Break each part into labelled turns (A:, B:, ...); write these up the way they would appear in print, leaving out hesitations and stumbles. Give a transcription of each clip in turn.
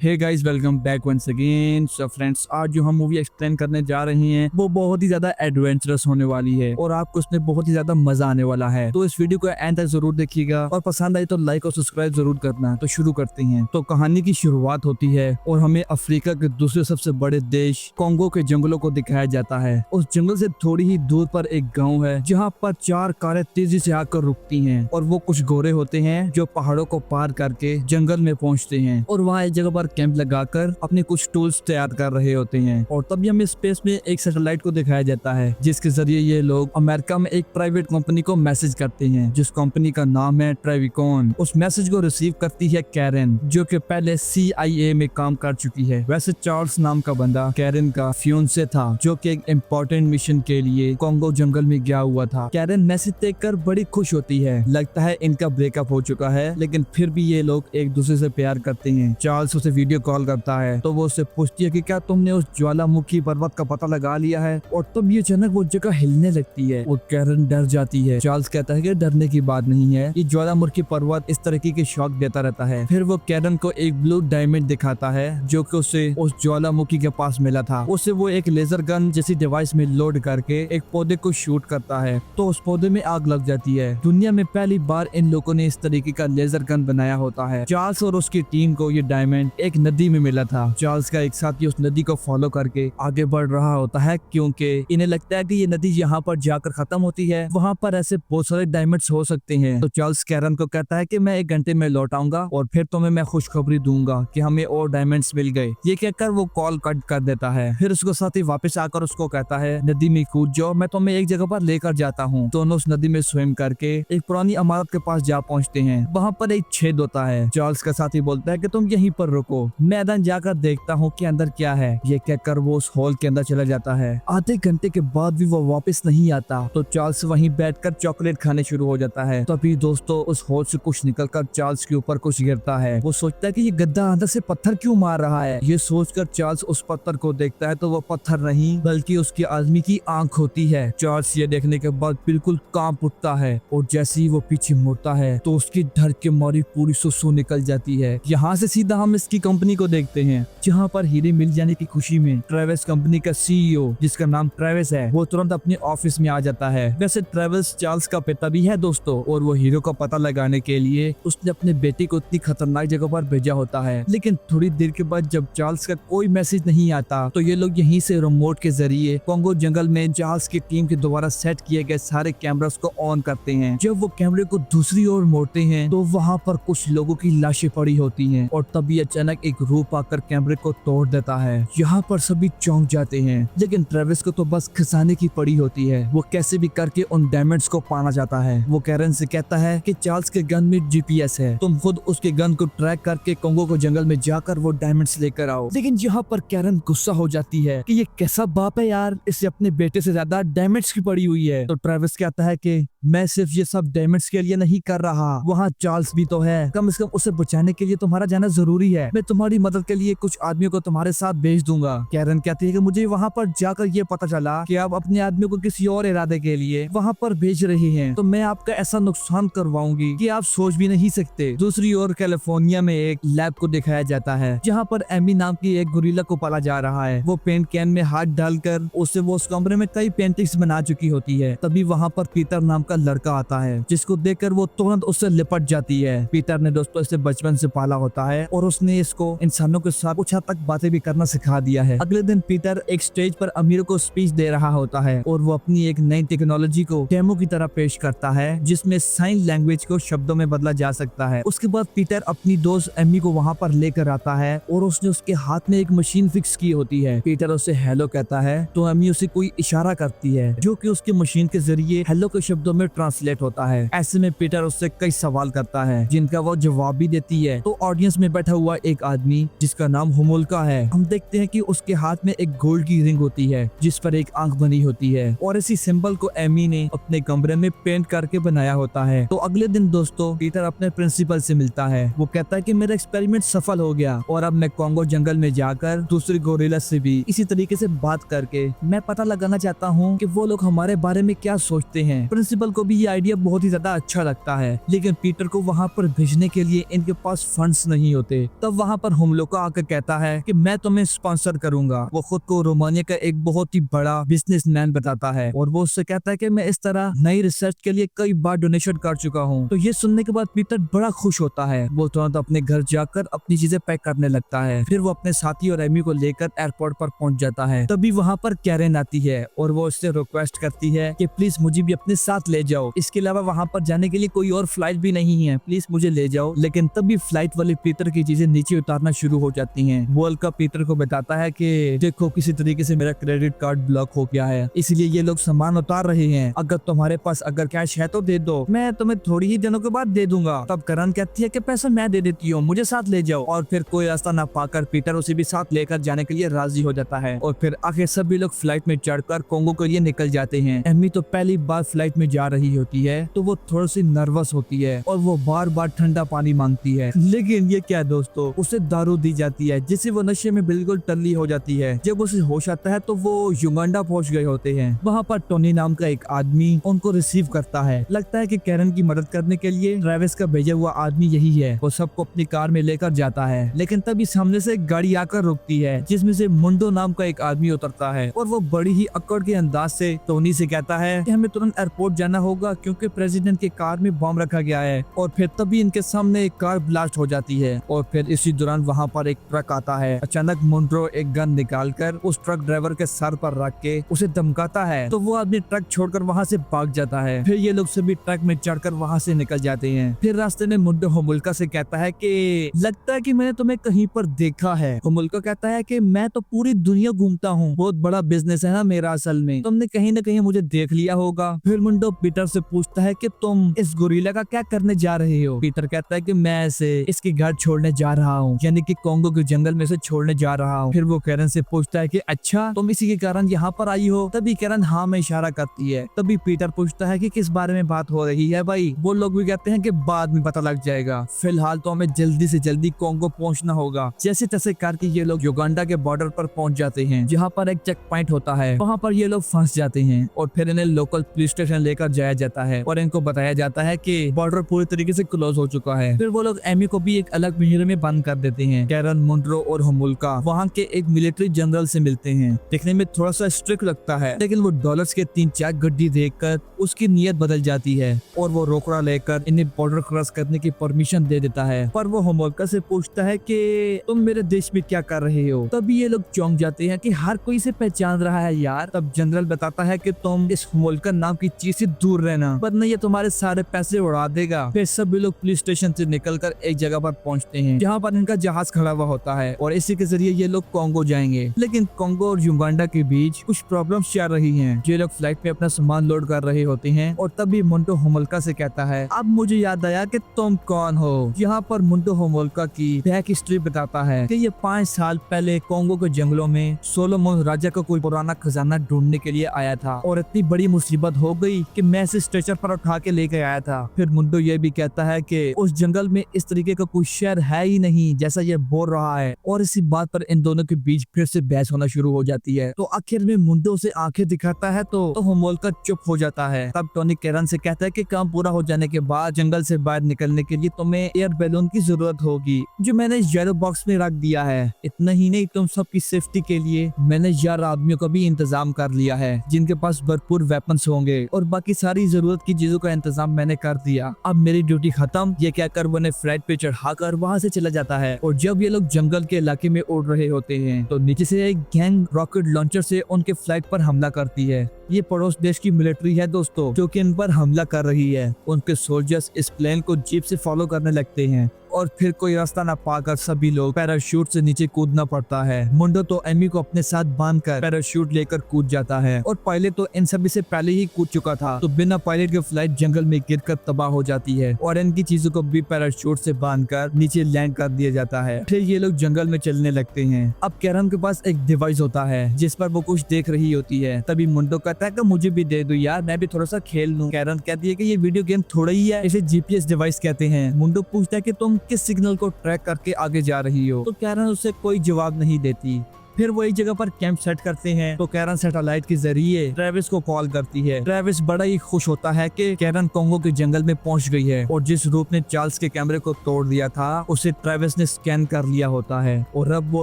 A: हे guys, welcome back once again. So friends, आज जो हम मूवी एक्सप्लेन करने जा रहे हैं वो बहुत ही ज्यादा एडवेंचरस होने वाली है और आपको उसमें बहुत ही ज्यादा मजा आने वाला है। तो इस वीडियो को एंड तक जरूर देखिएगा और पसंद आए तो लाइक और सब्सक्राइब जरूर करना। तो शुरू करते हैं। तो कहानी की शुरुआत होती है और हमें अफ्रीका के दूसरे सबसे बड़े देश कॉन्गो के जंगलों को दिखाया जाता है। उस जंगल से थोड़ी ही दूर पर एक गाँव है जहाँ पर 4 कारें तेजी से आकर रुकती है और वो कुछ गोरे होते हैं जो पहाड़ों को पार करके जंगल में पहुँचते हैं और वहाँ एक जगह पर कैंप लगाकर अपने कुछ टूल्स तैयार कर रहे होते हैं। और तभी हमें स्पेस में एक सैटेलाइट को दिखाया जाता है जिसके जरिए ये लोग अमेरिका में एक प्राइवेट कंपनी को मैसेज करते हैं जिस कंपनी का नाम है ट्रेविकॉन। उस मैसेज को रिसीव करती है कैरन जो कि पहले CIA में काम कर चुकी है। वैसे चार्ल्स नाम का बंदा कैरन का फियोंसे था जो कि एक इम्पोर्टेंट मिशन के लिए कॉन्गो जंगल में गया हुआ था। कैरन मैसेज देखकर बड़ी खुश होती है, लगता है इनका ब्रेकअप हो चुका है, लेकिन फिर भी ये लोग एक दूसरे से प्यार करते हैं। चार्ल्स उसे वीडियो कॉल करता है तो वो उससे पूछती है कि क्या तुमने उस ज्वालामुखी पर्वत का पता लगा लिया है। और तब ये अचानक वो जगह हिलने लगती है और कैरन डर जाती है। चार्ल्स कहता है कि डरने की बात नहीं है, ये ज्वालामुखी पर्वत इस तरीके के शॉक देता रहता है। फिर वो कैरन को एक ब्लू डायमंड दिखाता है जो कि उसे उस ज्वालामुखी के पास मिला था। उसे वो एक लेजर गन जैसी डिवाइस में लोड करके एक पौधे को शूट करता है तो उस पौधे में आग लग जाती है। दुनिया में पहली बार इन लोगों ने इस तरीके का लेजर गन बनाया होता है। चार्ल्स और उसकी टीम को ये डायमंड एक नदी में मिला था। चार्ल्स का एक साथी उस नदी को फॉलो करके आगे बढ़ रहा होता है क्योंकि इन्हें लगता है कि ये नदी यहाँ पर जाकर खत्म होती है, वहाँ पर ऐसे बहुत सारे डायमंड्स हो सकते हैं। तो चार्ल्स कैरन को कहता है कि मैं 1 घंटे में लौट आऊंगा और फिर तुम्हें मैं खुशखबरी दूंगा कि हमें और डायमंड्स मिल गए। ये कहकर वो कॉल कट कर देता है। फिर उसको साथी वापस आकर उसको कहता है नदी में कूद जाओ, मैं तुम्हें एक जगह पर लेकर जाता हूँ। दोनों उस नदी में स्विम करके एक पुरानी इमारत के पास जा पहुँचते हैं। वहाँ पर एक छेद होता है। चार्ल्स का साथी बोलता है कि तुम यहीं पर रुको, मैं अंदर जाकर देखता हूँ कि अंदर क्या है। ये कहकर वो उस हॉल के अंदर चला जाता है। आधे घंटे के बाद भी वो वापस नहीं आता तो चार्ल्स वहीं बैठकर चॉकलेट खाने शुरू हो जाता है। तभी दोस्तों उस हॉल से कुछ निकलकर चार्ल्स के ऊपर कुछ गिरता है। वो सोचता है कि ये गद्दा अंदर से पत्थर क्यों मार रहा है। ये सोचकर चार्ल्स उस पत्थर को देखता है तो वो पत्थर नहीं बल्कि उसके आदमी की आंख होती है। चार्ल्स ये देखने के बाद बिल्कुल कांप उठता है और जैसे ही वो पीछे मुड़ता है तो उसकी डर के मारी पूरी सुसु निकल जाती है। यहाँ से सीधा हम इसकी कंपनी को देखते हैं जहाँ पर हीरे मिल जाने की खुशी में ट्रेविस कंपनी का CEO जिसका नाम ट्रेविस है वो तुरंत अपने ऑफिस में आ जाता है। वैसे ट्रेविस चार्ल्स का पिता भी है दोस्तों और वो हीरो का पता लगाने के लिए उसने अपने बेटे को इतनी खतरनाक जगह पर भेजा होता है। लेकिन थोड़ी देर के बाद जब चार्ल्स का कोई मैसेज नहीं आता तो ये लोग यहीं से रिमोट के जरिए कॉन्गो जंगल में चार्ल्स की टीम के द्वारा सेट किए गए सारे कैमरास को ऑन करते हैं। जब वो कैमरे को दूसरी ओर मोड़ते हैं तो वहाँ पर कुछ लोगों की लाशें पड़ी होती हैं और तभी अचानक एक रूप आकर कैमरे को तोड़ देता है। यहाँ पर सभी चौंक जाते हैं लेकिन ट्रेविस को तो बस खिसाने की पड़ी होती है। वो कैसे भी करके उन डायमंड्स को पाना चाहता है। वो कैरन से कहता है कि चार्ल्स के गन में GPS है, तुम खुद उसके गन को ट्रैक करके कॉन्गो को जंगल में जाकर वो डायमंड्स लेकर आओ। लेकिन यहाँ पर कैरन गुस्सा हो जाती है कि ये कैसा बाप है यार, इसे अपने बेटे से ज्यादा डायमंड्स की पड़ी हुई है। तो ट्रेविस कहता है कि मैं सिर्फ ये सब डायमंड्स के लिए नहीं कर रहा, वहाँ चार्ल्स भी तो है, कम से कम उसे बचाने के लिए तुम्हारा जाना जरूरी है। मैं तुम्हारी मदद के लिए कुछ आदमियों को तुम्हारे साथ भेज दूंगा। कैरन कहती है कि मुझे वहाँ पर जाकर ये पता चला कि आप अपने आदमियों को किसी और इरादे के लिए वहाँ पर भेज रहे हैं, तो मैं आपका ऐसा नुकसान करवाऊंगी कि आप सोच भी नहीं सकते। दूसरी ओर कैलिफोर्निया में एक लैब को दिखाया जाता है जहाँ पर एमी नाम की एक गोरिल्ला को पाला जा रहा है। वो पेंट कैन में हाथ डालकर उससे वो उस कमरे में कई पेंटिंग्स बना चुकी होती है। तभी वहाँ पर पीटर नाम का लड़का आता है जिसको देखकर वो तुरंत उससे लिपट जाती है। पीटर ने दोस्तों इसे बचपन से पाला होता है और उसने इसको इंसानों के साथ कुछ हद तक बातें भी करना सिखा दिया है। अगले दिन पीटर एक स्टेज पर अमीरों को स्पीच दे रहा होता है और वो अपनी एक नई टेक्नोलॉजी को डेमो की तरह पेश करता है जिसमें साइन लैंग्वेज को शब्दों में बदला जा सकता है। उसके बाद पीटर अपनी दोस्त एमी को वहाँ पर लेकर आता है और उसने उसके हाथ में एक मशीन फिक्स की होती है। पीटर उसे हेलो कहता है तो एमी उसे कोई इशारा करती है जो कि उसकी मशीन के जरिए हेलो के शब्दों में ट्रांसलेट होता है। ऐसे में पीटर उससे कई सवाल करता है जिनका वो जवाब भी देती है। तो ऑडियंस में बैठा हुआ एक आदमी जिसका नाम होमुल्का है, हम देखते हैं कि उसके हाथ में एक गोल्ड की रिंग होती है जिस पर एक आंख बनी होती है और इसी सिंबल को एमी ने अपने कमरे में पेंट करके बनाया होता है। तो अगले दिन दोस्तों पीटर अपने प्रिंसिपल से मिलता है। वो कहता है कि मेरा एक्सपेरिमेंट सफल हो गया और अब मैं कॉन्गो जंगल में जाकर दूसरी गोरिल्ला से भी इसी तरीके से बात करके मैं पता लगाना चाहता हूँ कि वो लोग हमारे बारे में क्या सोचते हैं। प्रिंसिपल को भी ये आइडिया बहुत ही ज्यादा अच्छा लगता है लेकिन पीटर को वहाँ पर भेजने के लिए इनके पास फंड्स नहीं होते। तब वहाँ वहाँ पर होमलोका आकर कहता है कि मैं तुम्हें स्पॉन्सर करूंगा। वो खुद को रोमानिया का एक बहुत ही बड़ा बिजनेसमैन बताता है और वो उससे कहता है कि मैं इस तरह नई रिसर्च के लिए कई बार डोनेशन कर चुका हूँ। तो ये सुनने के बाद पीटर बड़ा खुश होता है। वो तुरंत अपने घर जाकर अपनी चीजें पैक करने लगता है। फिर वो अपने साथी और एमी को लेकर एयरपोर्ट पर पहुंच जाता है। तभी वहाँ पर कैरेन आती है और वो उससे रिक्वेस्ट करती है कि प्लीज मुझे भी अपने साथ ले जाओ। इसके अलावा वहाँ पर जाने के लिए कोई और फ्लाइट भी नहीं है, प्लीज मुझे ले जाओ। लेकिन तभी फ्लाइट वाले पीटर की चीजें नीचे उतारना शुरू हो जाती हैं। वो अलका पीटर को बताता है कि देखो किसी तरीके से मेरा क्रेडिट कार्ड ब्लॉक हो गया है, इसलिए ये लोग सामान उतार रहे हैं। अगर तुम्हारे पास अगर कैश है तो दे दो, मैं तुम्हें थोड़ी ही दिनों के बाद दे दूंगा। तब करण कहती है कि पैसा मैं दे देती हूँ, मुझे साथ ले जाओ। और फिर कोई रास्ता न पाकर पीटर उसे भी साथ लेकर जाने के लिए राजी हो जाता है। और फिर आखिर सभी लोग फ्लाइट में चढ़कर कोंगो के लिए निकल जाते हैं। एमी तो पहली बार फ्लाइट में जा रही होती है तो वो थोड़ी सी नर्वस होती है और वो बार बार ठंडा पानी मांगती है। लेकिन ये क्या दोस्तों, उसे दारू दी जाती है जिससे वो नशे में बिल्कुल टल्ली हो जाती है। जब उसे होश आता है तो वो युगांडा पहुंच गए होते हैं। वहाँ पर टोनी नाम का एक आदमी उनको रिसीव करता है। लगता है कि कैरन की मदद करने के लिए ट्रेविस का भेजा हुआ आदमी यही है। वो सबको अपनी कार में लेकर जाता है। लेकिन तभी सामने से एक गाड़ी आकर रुकती है जिसमें से मुंडो नाम का एक आदमी उतरता है और वो बड़ी ही अक्कड़ के अंदाज से टोनी से कहता है कि हमें तुरंत एयरपोर्ट जाना होगा क्योंकि प्रेसिडेंट की कार में बॉम्ब रखा गया है। और फिर तभी इनके सामने एक कार ब्लास्ट हो जाती है और फिर इसी दौरान वहाँ पर एक ट्रक आता है। अचानक मुंड्रो एक गन निकालकर उस ट्रक ड्राइवर के सर पर रख के उसे धमकाता है तो वो आदमी ट्रक छोड़कर वहाँ से भाग जाता है। फिर ये लोग सभी ट्रक में चढ़कर वहाँ से निकल जाते हैं। फिर रास्ते में मुंडो होमुल्का से कहता है कि लगता है कि मैंने तुम्हें कहीं पर देखा है। होमुल्का कहता है कि मैं तो पूरी दुनिया घूमता हूँ, बहुत बड़ा बिजनेस है ना मेरा, असल में तुमने कहीं न कहीं मुझे देख लिया होगा। फिर मुंडो पीटर से पूछता है कि तुम इस गोरिल्ला का क्या करने जा रहे हो। पीटर कहता है कि मैं इसे इसके घर छोड़ने जा रहा हूँ, यानी कि कोंगो के जंगल में से छोड़ने जा रहा हूँ। फिर वो कैरन से पूछता है कि अच्छा तुम इसी के कारण यहाँ पर आई हो। तभी कैरन हाँ में इशारा करती है। तभी पीटर पूछता है कि किस बारे में बात हो रही है भाई। वो लोग भी कहते हैं कि बाद में पता लग जाएगा, फिलहाल तो हमें जल्दी से जल्दी कोंगो पहुंचना होगा। जैसे तैसे करके ये लोग युगांडा के बॉर्डर पर पहुंच जाते हैं जहाँ पर एक चेक पॉइंट होता है। वहाँ पर ये लोग फंस जाते हैं और फिर इन्हें लोकल पुलिस स्टेशन लेकर जाया जाता है और इनको बताया जाता है कि बॉर्डर पूरी तरीके से क्लोज हो चुका है। फिर वो लोग एमी को भी एक अलग पिंजरे में बंद कर देते हैं। कैरन, मुंड्रो और होमुल्का वहाँ के एक मिलिट्री जनरल से मिलते हैं। देखने में थोड़ा सा स्ट्रिक्ट लगता है लेकिन वो डॉलर्स के 3-4 गड्डी देखकर उसकी नीयत बदल जाती है और वो रोकड़ा लेकर इन्हें बॉर्डर क्रॉस करने की परमिशन दे देता है। पर वो होमुल्का से पूछता है कि तुम मेरे देश में क्या कर रहे हो। तभी ये लोग चौंक जाते हैं कि हर कोई से पहचान रहा है यार। तब जनरल बताता है कि तुम इस होमुल्का नाम की चीज से दूर रहना वरना ये तुम्हारे सारे पैसे उड़ा देगा। फिर सभी लोग पुलिस स्टेशन से निकलकर एक जगह पर पहुंचते हैं जहाँ पर इनका जहाज खड़ा हुआ होता है और इसी के जरिए ये लोग कोंगो जाएंगे। लेकिन कोंगो और युगांडा के बीच कुछ प्रॉब्लम्स चल रही हैं। ये लोग फ्लाइट में अपना सामान लोड कर रहे होते हैं और तभी मुंडो होमुल्का से कहता है अब मुझे याद आया कि तुम कौन हो। यहाँ पर मुंडो होमुल्का की बैक हिस्ट्री बताता है कि ये 5 साल पहले कोंगो के जंगलों में सोलोमन राजा का कोई पुराना खजाना ढूंढने के लिए आया था और इतनी बड़ी मुसीबत हो गई कि मैं इसे स्ट्रेचर पर उठा के लेके आया था। फिर मुंडो ये भी कहता है कि उस जंगल में इस तरीके का कोई शहर है ही नहीं जैसा ये बोल रहा है और इसी बात पर इन दोनों के बीच फिर से बहस होना शुरू हो जाती है। तो आखिर में मुंडो से आंखें दिखाता है तो होमुल्का चुप हो जाता है। तब टोनी कैरन से कहता है कि काम पूरा हो जाने के बाद जंगल से बाहर निकलने के लिए तुम्हें एयर बैलून की जरूरत होगी जो मैंने येलो बॉक्स में रख दिया है। इतना ही नहीं, तुम सबकी सेफ्टी के लिए मैंने 11 आदमियों का भी इंतजाम कर लिया है जिनके पास भरपूर वेपन्स होंगे और बाकी सारी जरूरत की चीजों का इंतजाम मैंने कर दिया। अब मेरी ड्यूटी खत्म। ये कहकर वो ने फ्लाइट पे चढ़ाकर वहाँ से चला जाता है और जब ये लोग जंगल के इलाके में उड़ रहे होते हैं तो नीचे से एक गैंग रॉकेट लॉन्चर से उनके फ्लाइट पर हमला करती है। ये पड़ोस देश की मिलिट्री है दोस्तों जो कि इन पर हमला कर रही है। उनके सोल्जर्स इस प्लेन को जीप से फॉलो करने लगते हैं और फिर कोई रास्ता न पाकर सभी लोग पैराशूट से नीचे कूदना पड़ता है। मुंडो तो एमी को अपने साथ बांधकर पैराशूट लेकर कूद जाता है और पायलट तो इन सभी से पहले ही कूद चुका था तो बिना पायलट के फ्लाइट जंगल में गिरकर तबाह हो जाती है और इनकी चीजों को भी पैराशूट से बांधकर नीचे लैंड कर दिया जाता है। फिर ये लोग जंगल में चलने लगते हैं। अब कैरन के पास एक डिवाइस होता है जिस पर वो कुछ देख रही होती है। तभी मुंडो कहता है कि मुझे भी दे दो यार, मैं भी थोड़ा सा खेल लूं। कैरन कहती है कि ये वीडियो गेम थोड़ा ही है, इसे जीपीएस डिवाइस कहते हैं। मुंडो पूछता है कि तुम किस सिग्नल को ट्रैक करके आगे जा रही हो तो कैरन उसे कोई जवाब नहीं देती। फिर वो एक जगह पर कैंप सेट करते हैं तो कैरन सैटेलाइट के जरिए ट्रेविस को कॉल करती है। ट्रेविस बड़ा ही खुश होता है कि कैरन कोंगो के जंगल में पहुंच गई है और जिस रूप ने चार्ल्स के कैमरे को तोड़ दिया था उसे ट्रेविस ने स्कैन कर लिया होता है और अब वो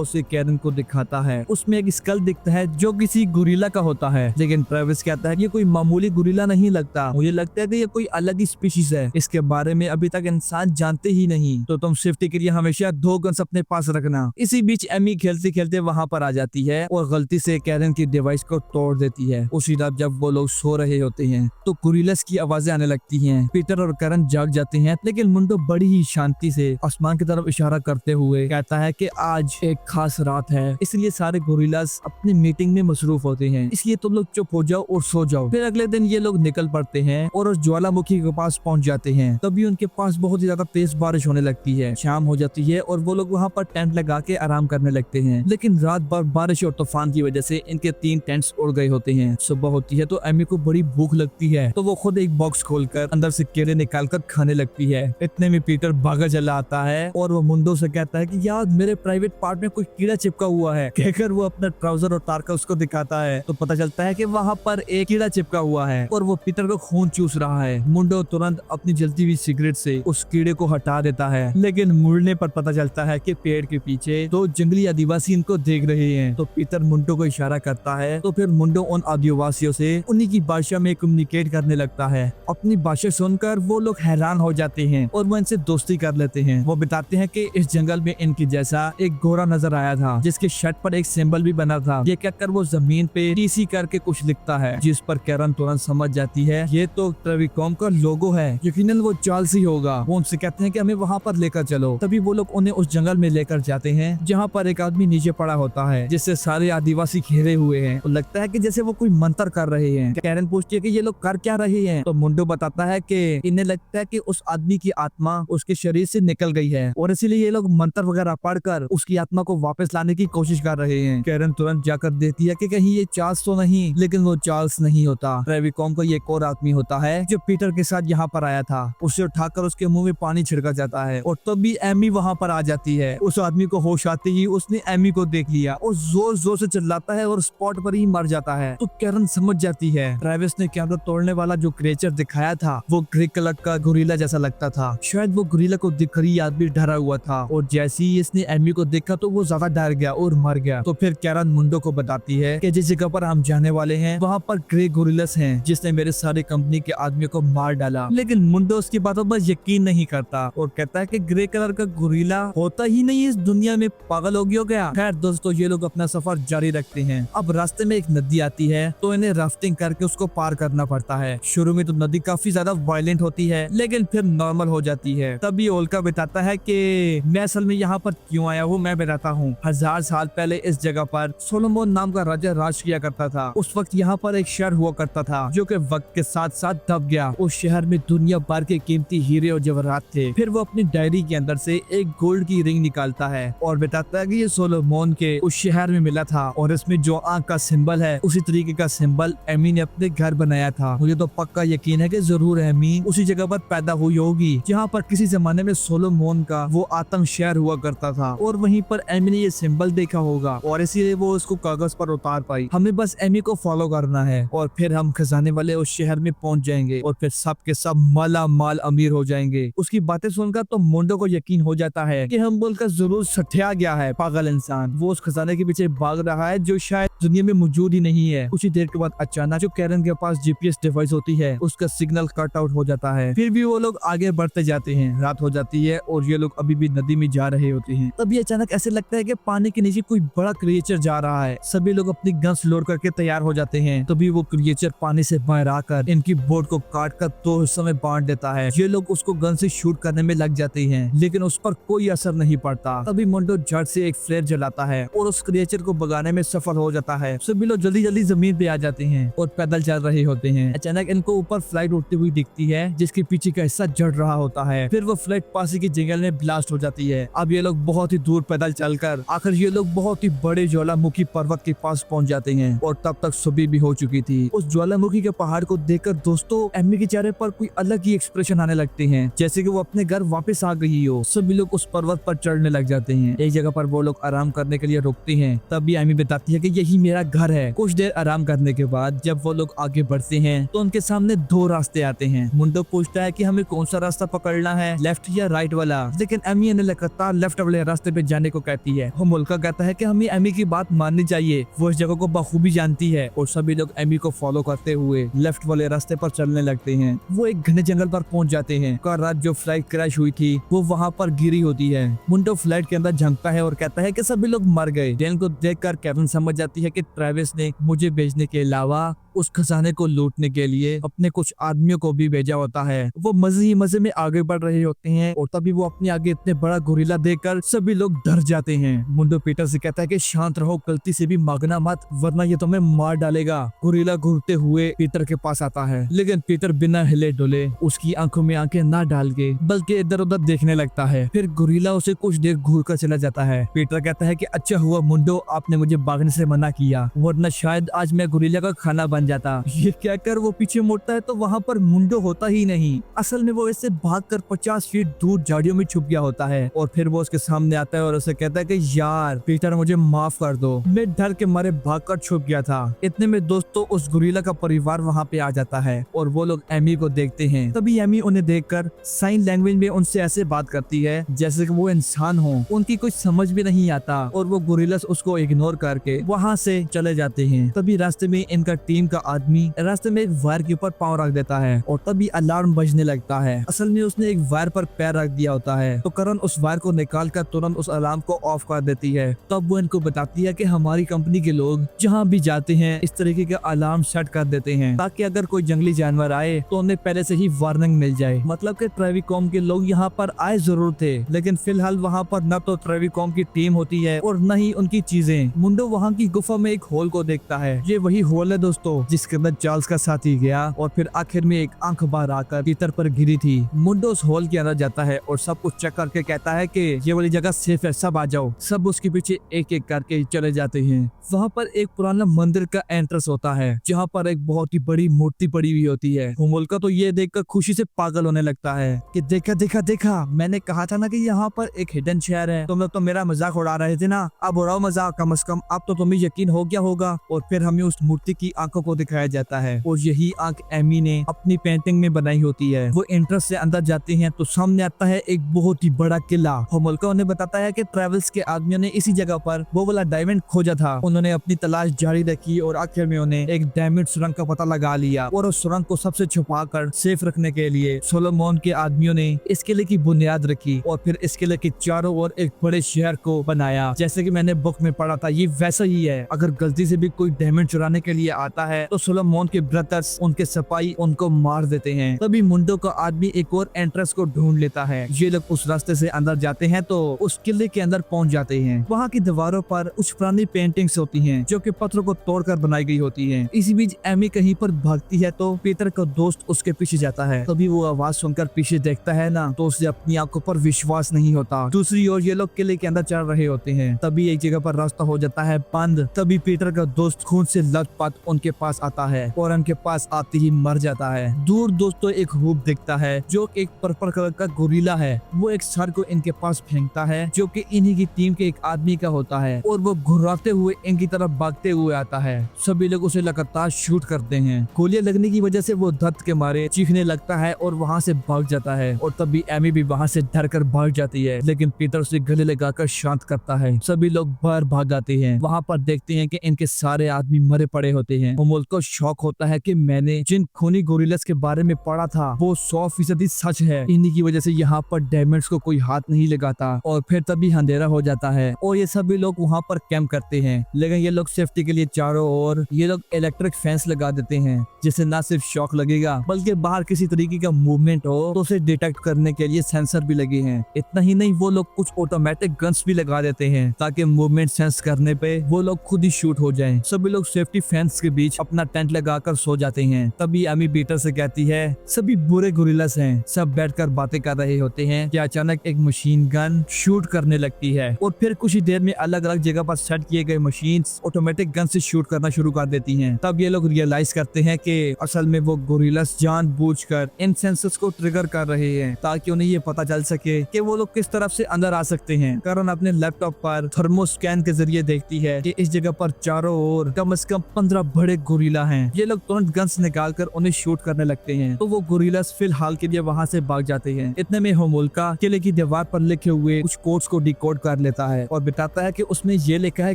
A: उसे कैरन को दिखाता है। उसमें एक स्कल दिखता है जो किसी गुरिल्ला का होता है, लेकिन ट्रेविस कहता है कि ये कोई मामूली गुरिल्ला नहीं लगता, मुझे लगता है कि ये कोई अलग ही स्पीशीज है, इसके बारे में अभी तक इंसान जानते ही नहीं, तो तुम सेफ्टी के लिए हमेशा 2 गन्स अपने पास रखना। इसी बीच एमी खेलते खेलते वहाँ पर आ जाती है और गलती से कैरन की डिवाइस को तोड़ देती है। उसी रात जब वो लोग सो रहे होते हैं तो गुरिल्लास की आवाजें आने लगती हैं। पीटर और कैरन जाग जाते हैं, लेकिन मुंडो बड़ी ही शांति से आसमान की तरफ इशारा करते हुए कहता है कि आज एक खास रात है, इसलिए सारे गुरिल्लास अपनी मीटिंग में मसरूफ होते हैं, इसलिए तुम लोग चुप हो जाओ और सो जाओ। फिर अगले दिन ये लोग निकल पड़ते हैं और उस ज्वालामुखी के पास पहुंच जाते हैं। तभी उनके पास बहुत ही ज्यादा तेज बारिश होने लगती है। शाम हो जाती है और वो लोग वहाँ पर टेंट लगा के आराम करने लगते हैं, लेकिन रात भर बारिश और तूफान की वजह से इनके 3 टेंट्स उड़ गए होते हैं। सुबह होती है तो एमी को बड़ी भूख लगती है, तो वो खुद एक बॉक्स खोलकर अंदर से केले निकालकर खाने लगती है। इतने में पीटर भागा चला आता है और वो मुंडो से कहता है कि यार मेरे प्राइवेट पार्ट में कोई कीड़ा चिपका हुआ है। कहकर वो अपना ट्राउजर उतार कर उसको दिखाता है तो पता चलता है कि वहाँ पर एक कीड़ा चिपका हुआ है और वो पीटर को खून चूस रहा है। मुंडो तुरंत अपनी जलती हुई सिगरेट से उस कीड़े को हटा देता है, लेकिन मुड़ने पर पता चलता है कि पेड़ के पीछे 2 जंगली आदिवासी इनको देख रहे हैं। तो पीटर मुंडो को इशारा करता है तो फिर मुंडो उन आदिवासियों से उन्हीं की भाषा में कम्युनिकेट करने लगता है। अपनी भाषा सुनकर वो लोग हैरान हो जाते हैं और वो इनसे दोस्ती कर लेते हैं। वो बताते हैं कि इस जंगल में इनकी जैसा एक गोरा नजर आया था जिसके शर्ट पर एक सिंबल भी बना था। ये कहकर वो जमीन पे टीसी करके कुछ लिखता है, जिस पर कैरन तुरंत समझ जाती है ये तो ट्रेविकॉम का लोगो है, यकीनन वो चार्ल्स ही होगा। वो उनसे कहते हैं कि हमें वहाँ पर लेकर चलो। तभी वो लोग उन्हें उस जंगल में लेकर जाते हैं जहाँ पर एक आदमी नीचे पड़ा होता है जिससे सारे आदिवासी घेरे हुए हैं। तो लगता है कि जैसे वो कोई मंत्र कर रहे हैं। कैरन पूछती है कि ये लोग कर क्या रहे हैं, तो मुंडो बताता है कि इन्हें लगता है कि उस आदमी की आत्मा उसके शरीर से निकल गई है और इसीलिए ये लोग मंत्र वगैरह पढ़कर उसकी आत्मा को वापस लाने की कोशिश कर रहे हैं। कैरन तुरंत जाकर देखती है कि कहीं ये चार्ल्स तो नहीं, लेकिन वो चार्ल्स नहीं होता। ट्रेविकॉम का ये एक और आदमी होता है जो पीटर के साथ यहाँ पर आया था। उसे उठाकर उसके मुंह में पानी छिड़का जाता है और तभी एमी वहाँ पर आ जाती है। उस आदमी को होश आते ही उसने एमी को देख लिया और जोर जोर से चिल्लाता है और स्पॉट पर ही मर जाता है। तो कैरन समझ जाती है ट्रेविस ने कैमरा तोड़ने वाला जो क्रिएचर दिखाया था वो ग्रे कलर का गुरिल्ला जैसा लगता था। शायद वो गुरिल्ला को दिखकर ही आदमी डरा हुआ था और जैसे ही इसने एमी को देखा तो वो ज्यादा डर गया और मर गया। तो फिर कैरन मुंडो को बताती है कि जिस जगह पर हम जाने वाले हैं वहाँ पर ग्रे गुरिल्लास हैं जिसने मेरे सारे कंपनी के आदमियों को मार डाला। लेकिन मुंडो उसकी बातों पर यकीन नहीं करता और कहता है कि ग्रे कलर का गुरिल्ला होता ही नहीं इस दुनिया में, पागल हो गया। खैर दोस्तों, ये लोग अपना सफर जारी रखते हैं। अब रास्ते में एक नदी आती है तो इन्हें राफ्टिंग करके उसको पार करना पड़ता है। शुरू में तो नदी काफी ज्यादा वायलेंट होती है लेकिन फिर नॉर्मल हो जाती है। तभी ओल्का बताता है कि मैं असल में यहाँ पर क्यों आया हूँ। मैं बताता हूँ, 1000 साल पहले इस जगह पर सोलोमन नाम का राजा राज किया करता था। उस वक्त यहाँ पर एक शहर हुआ करता था जो कि वक्त के साथ साथ दब गया। उस शहर में दुनिया भर के कीमती हीरे और जवाहरात थे। फिर वो अपनी डायरी के अंदर से एक गोल्ड की रिंग निकालता है और बताता है कि ये सोलोमन के उस शहर में मिला था और इसमें जो आंख का सिंबल है उसी तरीके का सिंबल एमी ने अपने घर बनाया था। मुझे तो पक्का यकीन है कि जरूर एमी उसी जगह पर पैदा हुई होगी जहाँ पर किसी जमाने में सोलोमन का वो आतंक शहर हुआ करता था और वहीं पर एमी ने ये सिंबल देखा होगा और इसीलिए वो उसको कागज पर उतार पाई। हमें बस एमी को फॉलो करना है और फिर हम खजाने वाले उस शहर में पहुंच जाएंगे और फिर सब के सब माला माल अमीर हो जाएंगे। उसकी बातें सुनकर तो मुंडो को यकीन हो जाता है कि हम बोलकर जरूर सठिया गया है पागल इंसान। वो उस खजाने के पीछे भाग रहा है जो शायद दुनिया में मौजूद ही नहीं है। कुछ देर के बाद अचानक जो कैरन के पास जीपीएस डिवाइस होती है उसका सिग्नल कट आउट हो जाता है। फिर भी वो लोग आगे बढ़ते जाते हैं। रात हो जाती है और ये लोग अभी भी नदी में जा रहे होते हैं। तभी अचानक ऐसे लगता है कि पानी के नीचे कोई बड़ा क्रिएचर जा रहा है। सभी लोग अपनी गन्स लोड करके तैयार हो जाते हैं। तभी वो क्रिएचर पानी से बाहर आकर इनकी बोट को काट कर 2 हिस्सों में बांट देता है। ये लोग उसको गन से शूट करने में लग जाते हैं लेकिन उस पर कोई असर नहीं पड़ता। तभी मुंडो झट से एक फ्लेयर जलाता है और उस क्रिएचर को भगाने में सफल हो जाता है। सभी लोग जल्दी जल्दी जमीन पे आ जाते हैं और पैदल चल रहे होते हैं। अचानक इनको ऊपर फ्लाइट उड़ती हुई दिखती है जिसके पीछे का हिस्सा जड़ रहा होता है। फिर वो फ्लाइट पास की जंगल में ब्लास्ट हो जाती है। अब ये लोग बहुत ही दूर पैदल चलकर आखिर ये लोग बहुत ही बड़े ज्वालामुखी पर्वत के पास पहुंच जाते हैं और तब तक सुबह भी हो चुकी थी। उस ज्वालामुखी के पहाड़ को देखकर दोस्तों एमी के चेहरे पर कोई अलग ही एक्सप्रेशन आने लगते हैं जैसे कि वो अपने घर वापस आ गई हो। सभी लोग उस पर्वत पर चढ़ने लग जाते हैं। एक जगह पर वो लोग आराम करने के लिए रुक रुकती हैं। तभी एमी बताती है कि यही मेरा घर है। कुछ देर आराम करने के बाद जब वो लोग आगे बढ़ते हैं तो उनके सामने दो रास्ते आते हैं। मुंडो पूछता है कि हमें कौन सा रास्ता पकड़ना है, लेफ्ट या राइट वाला, लेकिन एमी ने लगातार लेफ्ट वाले रास्ते पे जाने को कहती है। होमुल्का कहता है कि हमें एमी की बात माननी चाहिए, वो इस जगह को बखूबी जानती है। और सभी लोग एमी को फॉलो करते हुए लेफ्ट वाले रास्ते पर चलने लगते हैं। वो एक घने जंगल पर पहुंच जाते हैं। कल रात जो फ्लाइट क्रैश हुई थी वो वहाँ पर गिरी होती है। मुंडो फ्लाइट के अंदर झांकता है और कहता है कि सभी लोग मर गए। डेन को देखकर केविन समझ जाती है कि ट्रेविस ने मुझे भेजने के अलावा उस खजाने को लूटने के लिए अपने कुछ आदमियों को भी भेजा होता है। वो मजे ही मजे में आगे बढ़ रहे होते हैं और तभी वो अपने आगे इतने बड़ा गोरिल्ला देखकर सभी लोग डर जाते हैं। मुंडो पीटर से कहता है कि शांत रहो, गलती से भी मांगना मत वरना ये तुम्हें मार डालेगा। गोरिल्ला घूरते हुए पीटर के पास आता है, लेकिन पीटर बिना हिले डुले उसकी आंखों में आंखें ना डाल के बल्कि इधर उधर देखने लगता है। फिर गोरिल्ला उसे कुछ देर घूर कर चला जाता है। पीटर कहता है कि अच्छा हुआ मुंडो आपने मुझे भागने से मना किया, वरना शायद आज मैं गोरिल्ला का खाना बन जाता। ये कहकर वो पीछे मुड़ता है तो वहाँ पर मुंडो होता ही नहीं। असल में वो इससे भागकर 50 फीट दूर झाड़ियों में छुप गया होता है। और फिर वो उसके सामने आता है और उसे कहता है कि यार पीटर मुझे माफ कर दो, मैं डर के मारे भागकर छुप गया था। इतने में दोस्तों उस गोरिल्ला का परिवार वहाँ पे आ जाता है और वो लोग एमी को देखते हैं। तभी एमी उन्हें देखकर साइन लैंग्वेज में उनसे ऐसे बात करती है जैसे कि वो इंसान हो। उनकी कुछ समझ भी नहीं आता और वो गोरिल्ला उसको इग्नोर करके वहाँ से चले जाते हैं। तभी रास्ते में इनका टीम का आदमी रास्ते में एक वायर के ऊपर पाँव रख देता है और तभी अलार्म बजने लगता है। असल में उसने एक वायर पर पैर रख दिया होता है तो करण उस वायर को निकाल कर तुरंत उस अलार्म को ऑफ कर देती है। तब वो इनको बताती है कि हमारी कंपनी के लोग जहाँ भी जाते हैं इस तरीके के अलार्म सेट कर देते हैं ताकि अगर कोई जंगली जानवर आए तो उन्हें पहले से ही वार्निंग मिल जाए। मतलब कि ट्रेविकॉम के लोग यहाँ पर आए जरूर थे, लेकिन फिलहाल वहाँ पर न तो ट्रेविकॉम की टीम होती है और न ही उनकी चीजें। मुंडो वहाँ की गुफा में एक होल को देखता है। ये वही होल है दोस्तों जिसके अंदर चार्ल्स का साथी गया और फिर आखिर में एक आंख बाहर आकर पीटर पर गिरी थी। मुंडो उस होल के अंदर जाता है और सब कुछ चेक करके कहता है कि ये वाली जगह सेफ है, सब आ जाओ। सब उसके पीछे एक एक करके चले जाते हैं। वहाँ पर एक पुराना मंदिर का एंट्रेंस होता है जहाँ पर एक बहुत ही बड़ी मूर्ति पड़ी हुई होती है। होमुल्का तो ये देखकर खुशी से पागल होने लगता है कि देखा देखा देखा, मैंने कहा था ना कि यहाँ पर एक हिडन शहर है। तुम लोग तो मेरा मजाक उड़ा रहे थे ना, अब उड़ाओ मजाक कम से कम, अब तो तुम्हें यकीन हो गया होगा। और फिर हमें उस मूर्ति की आंखों को दिखाया जाता है और यही आंख एमी ने अपनी पेंटिंग में बनाई होती है। वो एंट्रेंस से अंदर जाते हैं तो सामने आता है एक बहुत ही बड़ा किला। होमुल्का उन्हें बताता है कि ट्रेवल्स के आदमियों ने इसी जगह पर वो वाला डायमंड खोजा था। उन्होंने अपनी तलाश जारी रखी और आखिर में उन्हें एक डायमंड सुरंग का पता लगा लिया और उस सुरंग को सबसे छुपा कर सेफ रखने के लिए सोलोमन के आदमियों ने इस किले की बुनियाद रखी और फिर इस किले के चारों ओर एक बड़े शहर को बनाया। जैसे कि मैंने बुक में पढ़ा था ये वैसा ही है। अगर गलती से भी कोई डायमंड चुराने के लिए आता है तो सोलोमन के ब्रदर्स उनके सपाई उनको मार देते हैं। तभी मुंडो का आदमी एक और एंट्रेंस को ढूंढ लेता है। ये लोग उस रास्ते से अंदर जाते हैं तो उस किले के अंदर पहुंच जाते हैं। वहाँ की दीवारों पर कुछ पुरानी पेंटिंग्स होती हैं जो कि पत्थरों को तोड़कर बनाई गई होती हैं। इसी बीच एमी कहीं पर भागती है तो पीटर का दोस्त उसके पीछे जाता है। तभी वो आवाज सुनकर पीछे देखता है ना तो उसे अपनी आंखों पर विश्वास नहीं होता। दूसरी ओर ये लोग किले के अंदर चल रहे होते हैं। तभी एक जगह पर रास्ता हो जाता है बंद। तभी पीटर का दोस्त खून से लथपथ उनके पास आता है और उनके पास आते ही मर जाता है। दूर दोस्तों एक रूप दिखता है जो एक पर्पल कलर का गोरिल्ला है। वो एक सर को इनके पास फेंकता है जो कि इन्हीं की टीम के एक आदमी का होता है और वो घुर्राते हुए इनकी तरफ भागते हुए आता है। सभी लोग उसे लगातार शूट करते हैं। गोलियां लगने की वजह से वो दर्द के मारे चीखने लगता है और वहाँ से भाग जाता है और तभी एमी भी वहाँ से डर कर भाग जाती है, लेकिन पीटर उसे गले लगाकर शांत करता है। सभी लोग बाहर भाग जाते हैं। वहाँ पर देखते हैं कि इनके सारे आदमी मरे पड़े होते हैं। होमुल्का को शौक होता है कि मैंने जिन खूनी गोरिल्लास के बारे में पढ़ा था वो 100% सच है। इन्हीं की वजह से यहाँ पर डायमंड्स को कोई हाथ नहीं लगाता। और फिर तभी अंधेरा हो जाता है और ये सभी लोग वहाँ पर कैंप करते हैं, लेकिन ये लोग सेफ्टी के लिए चारों ओर ये लोग इलेक्ट्रिक फेंस लगा देते हैं जिससे न सिर्फ शॉक लगेगा बल्कि बाहर किसी तरीके का मूवमेंट हो तो उसे डिटेक्ट करने के लिए सेंसर भी लगे हैं। इतना ही नहीं वो लोग कुछ ऑटोमेटिक गन्स भी लगा देते हैं ताकि मूवमेंट सेंस करने पे वो लोग खुद ही शूट हो जाएं। सभी लोग सेफ्टी फेंस के बीच अपना टेंट लगाकर सो जाते हैं। तभी एमी पीटर से कहती है सभी बुरे गोरिल्लास हैं। सब बैठकर बातें कर रहे होते हैं कि अचानक एक मशीन गन शूट करने लगती है और फिर कुछ ही देर में अलग अलग जगह पर सेट किए गए मशीन्स ऑटोमेटिक गन से शूट करना शुरू कर देती हैं। तब ये लोग रियलाइज करते हैं कि असल में वो गोरिल्लास जानबूझकर इन सेंसर्स को ट्रिगर कर रहे हैं ताकि उन्हें ये पता चल सके कि वो लोग किस तरफ से अंदर आ सकते हैं। करण अपने लैपटॉप पर थर्मोस्कैन के जरिए देखती है कि इस जगह पर चारों ओर कम से कम 15 बड़े गोरिल्ला हैं। ये लोग तुरंत गन्स निकालकर उन्हें शूट करने लगते हैं तो वो गोरिल्लास फिलहाल के लिए वहाँ से भाग जाते हैं। इतने में होमोल्का किले की दीवार पर लिखे हुए कुछ कोड्स को डिकोड कर लेता है और बताता है कि उसमें ये लिखा है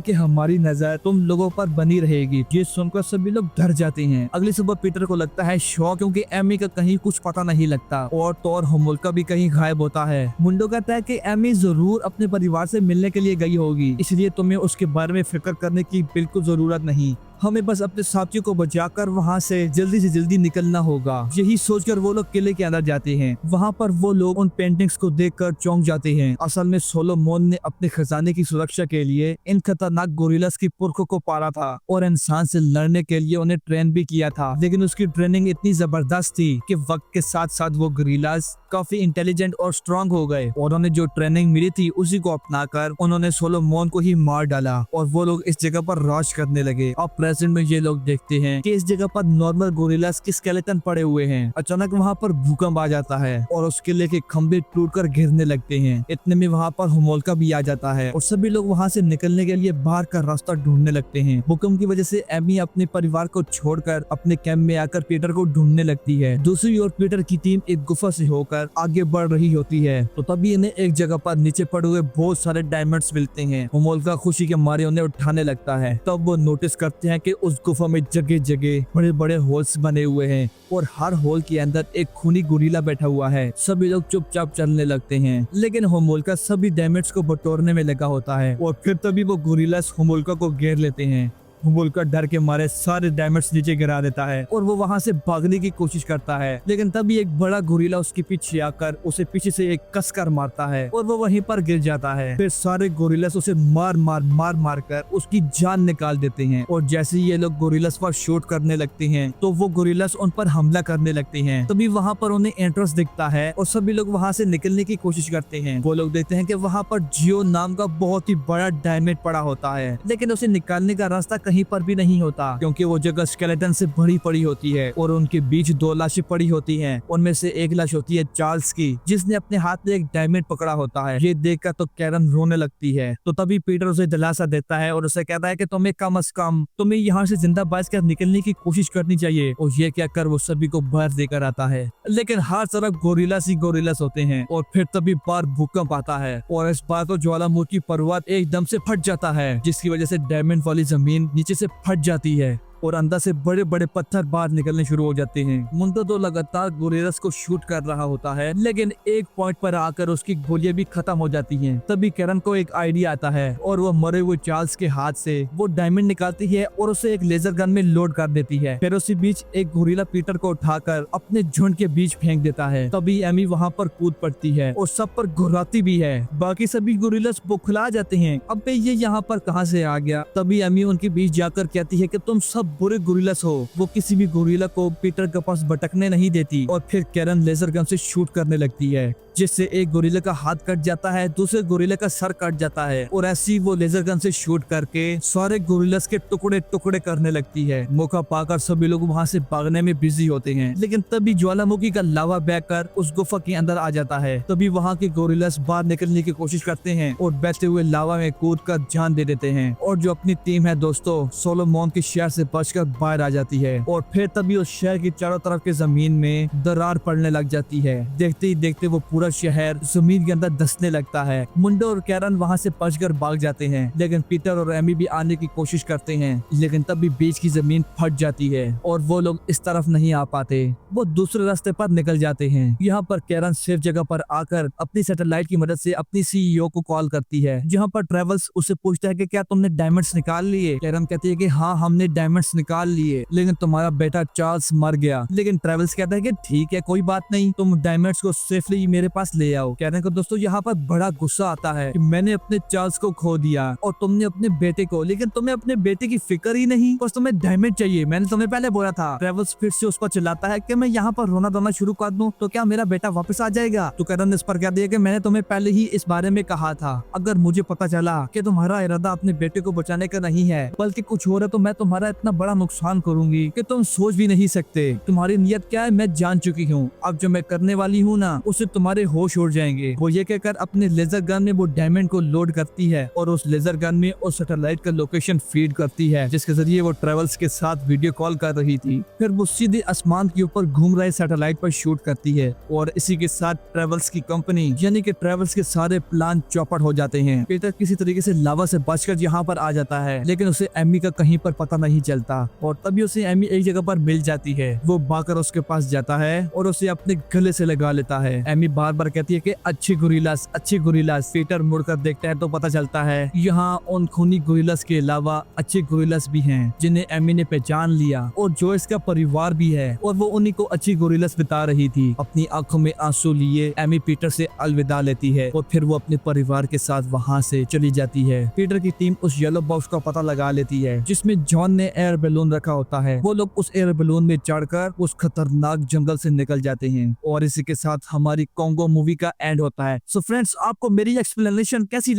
A: कि हमारी नजर तुम लोगों पर बनी रहेगी। ये सुनकर सभी लोग डर जाते हैं। अगली सुबह पीटर को लगता है शॉक क्योंकि एमी का कहीं कुछ पता नहीं लगता और तो और होमोल्का भी कहीं गायब होता है। मुंडो कहता है कि एमी जरूर अपने परिवार से मिलने के लिए गई होगी, इसलिए तुम्हें उसके बारे में फिक्र करने की बिल्कुल जरूरत नहीं। हमें बस अपने साथियों को बचाकर वहाँ से जल्दी निकलना होगा। यही सोचकर वो लोग किले के अंदर जाते हैं। वहाँ पर वो लोग उन पेंटिंग्स को देखकर चौंक जाते हैं। असल में सोलोमोन ने अपने खजाने की सुरक्षा के लिए इन खतरनाक गोरिल्लास की पुरखों को पाला था और इंसान से लड़ने के लिए उन्हें ट्रेन भी किया था, लेकिन उसकी ट्रेनिंग इतनी जबरदस्त थी कि वक्त के साथ साथ वो गोरिल्लास काफी इंटेलिजेंट और स्ट्रांग हो गए और उन्हें जो ट्रेनिंग मिली थी उसी को अपनाकर उन्होंने सोलोमोन को ही मार डाला और वो लोग इस जगह पर राज करने लगे। अब प्रेजेंट में ये लोग देखते हैं कि इस जगह पर नॉर्मल गोरिल्लास के स्केलेटन पड़े हुए हैं। अचानक वहाँ पर भूकंप आ जाता है और उस किले के खंभे टूटकर गिरने लगते हैं। इतने में वहाँ पर होमोल्का भी आ जाता है और सभी लोग वहाँ से निकलने के लिए बाहर का रास्ता ढूंढने लगते हैं। भूकंप की वजह से एमी अपने परिवार को छोड़कर अपने कैंप में आकर पीटर को ढूंढने लगती है। दूसरी ओर पीटर की टीम एक गुफा से होकर आगे बढ़ रही होती है तो तभी इन्हें एक जगह पर नीचे पड़े हुए बहुत सारे डायमंड्स मिलते हैं। होमोल्का खुशी के मारे उन्हें उठाने लगता है। तब वो नोटिस करते हैं कि उस गुफा में जगह जगह बड़े बड़े होल्स बने हुए हैं और हर होल के अंदर एक खूनी गोरिल्ला बैठा हुआ है। सभी लोग चुपचाप चलने लगते हैं, लेकिन होमोल्का सभी डायमंड्स को बटोरने में लगा होता है और फिर तभी वो गोरिल्लास होमोल्का को घेर लेते हैं। होमोल्का डर के मारे सारे डायमंड्स नीचे गिरा देता है और वो वहाँ से भागने की कोशिश करता है, लेकिन तभी एक बड़ा गोरिल्ला उसके पीछे आकर उसे पीछे से एक कसकर मारता है और वो वहीं पर गिर जाता है। फिर सारे गोरिल्लास उसे मार कर उसकी जान निकाल देते हैं और जैसे ही ये लोग गोरिल्लास पर शूट करने लगते हैं तो वो गोरिल्लास उन पर हमला करने लगते हैं। तभी वहाँ पर उन्हें एंट्रेंस दिखता है और सभी लोग वहाँ से निकलने की कोशिश करते हैं। वो लोग देखते हैं कि वहाँ पर जियो नाम का बहुत ही बड़ा डायमंड पड़ा होता है, लेकिन उसे निकालने का रास्ता कहीं पर भी नहीं होता क्योंकि वो जगह स्केलेटन से भरी पड़ी होती है और उनके बीच 2 लाशें पड़ी होती हैं। उनमें से एक लाश होती है चार्ल्स की, जिसने अपने हाथ में एक डायमंड पकड़ा होता है। ये देखकर तो कैरन रोने लगती है तो तभी पीटर उसे दिलासा देता है और उसे कहता है कि तुम्हें कम से कम तुम्हें यहाँ से जिंदा बच कर निकलने की कोशिश करनी चाहिए। और ये कहकर वो सभी को बाहर देकर आता है, लेकिन हर तरफ गोरिल्लास ही गोरिल्लास होते हैं। और फिर तभी बार भूकंप आता है और इस बार तो ज्वालामुखी पर्वत एकदम से फट जाता है, जिसकी वजह से डायमंड वाली जमीन नीचे से फट जाती है और अंदर से बड़े बड़े पत्थर बाहर निकलने शुरू हो जाते हैं। मुंडो तो लगातार गोरिल्लास को शूट कर रहा होता है, लेकिन एक पॉइंट पर आकर उसकी गोलियां भी खत्म हो जाती हैं। तभी कैरन को एक आइडिया आता है और वो मरे हुए चार्ल्स के हाथ से वो डायमंड निकालती है और उसे एक लेजर गन में लोड कर देती है। फिर उसी बीच एक गोरिल्ला पीटर को उठाकर अपने झुंड के बीच फेंक देता है। तभी एमी वहाँ पर कूद पड़ती है और सब पर घुराती भी है। बाकी सभी गोरिल्लास बौखला जाते हैं, अबे ये यहाँ पर कहाँ से आ गया। तभी एमी उनके बीच जाकर कहती है कि तुम सब बुरे गोरिल्लास हो। वो किसी भी गोरिल्ला को पीटर के पास भटकने नहीं देती और फिर कैरन लेजर गन से शूट करने लगती है, जिससे एक गोरिल्ला का हाथ कट जाता है, दूसरे गोरिल्ला का सर कट जाता है और ऐसे ही वो लेजर गन से शूट करके सारे गोरिल्लास के टुकड़े टुकड़े करने लगती है। मौका पाकर सभी लोग वहाँ से भागने में बिजी होते हैं, लेकिन तभी ज्वालामुखी का लावा बहकर उस गुफा के अंदर आ जाता है। तभी वहाँ के गोरिल्लास बाहर निकलने की कोशिश करते हैं और बहते हुए लावा में कूद कर जान दे देते हैं। और जो अपनी टीम है दोस्तों सोलोमोन के शहर से बचकर बाहर आ जाती है और फिर तभी उस शहर की चारों तरफ के जमीन में दरार पड़ने लग जाती है। देखते ही देखते वो पूरा शहर जमीन के अंदर धंसने लगता है। मुंडो और कैरन वहाँ से बचकर भाग जाते हैं, लेकिन पीटर और एमी भी आने की कोशिश करते हैं, लेकिन तभी बीच की जमीन फट जाती है और वो लोग इस तरफ नहीं आ पाते। वो दूसरे रास्ते पर निकल जाते हैं। यहाँ पर कैरन सेफ जगह पर आकर अपनी सैटेलाइट की मदद से अपनी सीईओ को कॉल करती है, जहाँ पर ट्रेवल्स उसे पूछता है कि क्या तुमने डायमंड्स निकाल लिए। कैरन कहती है कि हाँ हमने डायमंड्स डायमंड्स निकाल लिए, लेकिन तुम्हारा बेटा चार्ल्स मर गया। लेकिन ट्रेवल्स कहता है कि ठीक है कोई बात नहीं, तुम डायमंड्स को सेफली मेरे पास ले आओ। कहने को दोस्तों यहाँ पर बड़ा गुस्सा आता है कि मैंने अपने चार्ल्स को खो दिया और तुमने अपने बेटे को, लेकिन तुम्हें अपने बेटे की फिक्र ही नहीं, बस तुम्हें डायमंड चाहिए। मैंने तुम्हें पहले बोला था। ट्रेवल्स फिर से उस पर चिल्लाता है कि मैं यहाँ पर रोना धोना शुरू कर दूं तो क्या मेरा बेटा वापस आ जाएगा? तो कैरन ने इस पर कह दिया कि मैंने तुम्हें पहले ही इस बारे में कहा था, अगर मुझे पता चला कि तुम्हारा इरादा अपने बेटे को बचाने का नहीं है बल्कि कुछ और है तो मैं तुम्हारा इतना बड़ा नुकसान करूंगी कि तुम सोच भी नहीं सकते। तुम्हारी नियत क्या है मैं जान चुकी हूँ। अब जो मैं करने वाली हूँ ना उससे तुम्हारे होश उड़ जाएंगे। वो ये कहकर अपने लेजर गन में वो डायमंड को लोड करती है और उस लेजर गन में उस सैटेलाइट का लोकेशन फीड करती है जिसके जरिए वो ट्रेवल्स के साथ वीडियो कॉल कर रही थी। फिर वो सीधे आसमान के ऊपर घूम रहे सैटेलाइट पर शूट करती है और इसी के साथ ट्रेवल्स की कंपनी यानी कि ट्रेवल्स के सारे प्लान चौपट हो जाते हैं। पीटर किसी तरीके से लावा से बचकर यहाँ पर आ जाता है, लेकिन उसे एमी का कहीं पर पता नहीं चलता और तभी उसे एमी एक जगह पर मिल जाती है। वो भागकर उसके पास जाता है और उसे अपने गले से लगा लेता है। एमी बार बार कहती है कि अच्छी गोरिल्लास, अच्छी गोरिल्लास। पीटर मुड़कर देखता है तो पता चलता है यहाँ उन खूनी गोरिल्लास के अलावा अच्छे गोरिल्लास भी हैं जिन्हें एमी ने पहचान लिया और जो इसका परिवार भी है और वो उन्हीं को अच्छी गोरिल्लास बता रही थी। अपनी आंखों में आंसू लिए एमी पीटर से अलविदा लेती है और फिर वो अपने परिवार के साथ वहाँ से चली जाती है। पीटर की टीम उस येलो बॉक्स का पता लगा लेती है जिसमें जॉन ने एयर बैलून रखा होता है। वो लोग उस एयर बैलून में चढ़कर उस खतरनाक जंगल से निकल जाते हैं और इसी के साथ हमारी कॉन्गो मूवी का एंड होता है। सो फ्रेंड्स, आपको मेरी एक्सप्लेनेशन कैसी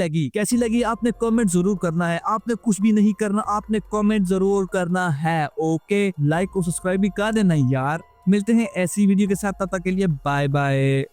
A: लगी आपने कमेंट जरूर करना है। आपने कुछ भी नहीं करना, आपने कमेंट जरूर करना है। ओके, लाइक और सब्सक्राइब भी कर देना यार। मिलते हैं ऐसी वीडियो के साथ, तब तक के लिए बाय बाय।